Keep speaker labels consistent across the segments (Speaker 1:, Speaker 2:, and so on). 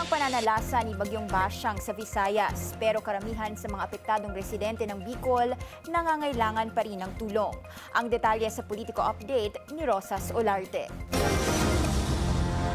Speaker 1: ang pananalasa ni Bagyong Basyang sa Visayas, pero karamihan sa mga apektadong residente ng Bicol nangangailangan pa rin ng tulong. Ang detalye sa Politico Update ni Rosas Olarte.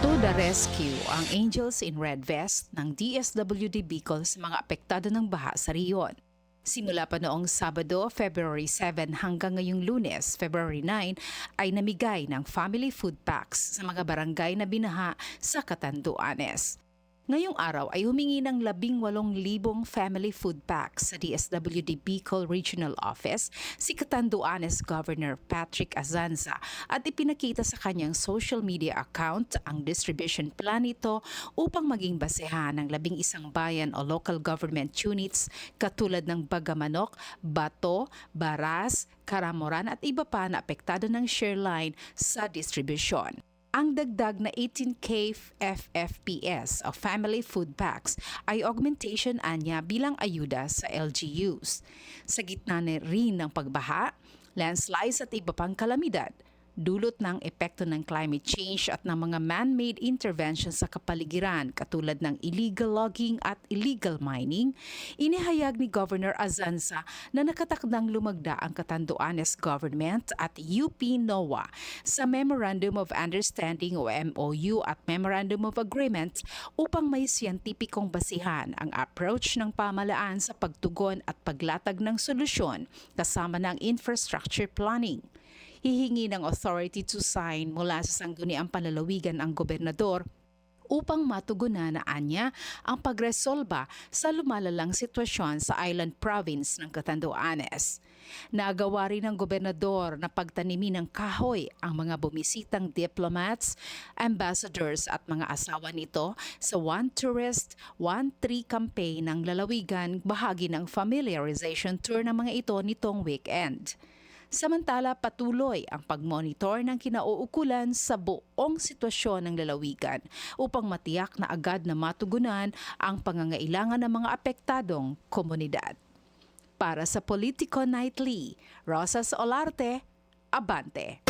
Speaker 2: To the rescue ang Angels in Red Vest ng DSWD Bicol sa mga apektado ng baha sa riyon. Simula pa noong Sabado, February 7 hanggang ngayong Lunes, February 9, ay namigay ng family food packs sa mga barangay na binaha sa Catanduanes. Ngayong araw ay humingi ng 18,000 family food packs sa DSWD Bicol Regional Office si Catanduanes Governor Patrick Azanza at ipinakita sa kanyang social media account ang distribution plan nito upang maging basehan ng 11 bayan o local government units katulad ng Bagamanok, Bato, Baras, Caramoran at iba pa na apektado ng share line sa distribution. Ang dagdag na 18K FFPS o Family Food Packs ay augmentation anya bilang ayuda sa LGUs. Sa gitna na rin ng pagbaha, landslides at iba pang kalamidad, dulot ng epekto ng climate change at ng mga man-made interventions sa kapaligiran katulad ng illegal logging at illegal mining, inihayag ni Governor Azanza na nakatakdang lumagda ang Catanduanes Government at UP NOAA sa Memorandum of Understanding o MOU at Memorandum of Agreement upang may siyentipikong basihan ang approach ng pamahalaan sa pagtugon at paglatag ng solusyon kasama ng infrastructure planning. Hihingi ng authority to sign mula sa sangguniang panlalawigan ang gobernador upang matugunan na anya ang pagresolba sa lumalalang sitwasyon sa island province ng Catanduanes. Naagawa rin ng gobernador na pagtanimin ng kahoy ang mga bumisitang diplomats, ambassadors at mga asawa nito sa One Tourist, One Tree campaign ng lalawigan bahagi ng familiarization tour ng mga ito nitong weekend. Samantala, patuloy ang pagmonitor ng kinauukulan sa buong sitwasyon ng lalawigan upang matiyak na agad na matugunan ang pangangailangan ng mga apektadong komunidad. Para sa Politico Nightly, Rosas Olarte, Abante.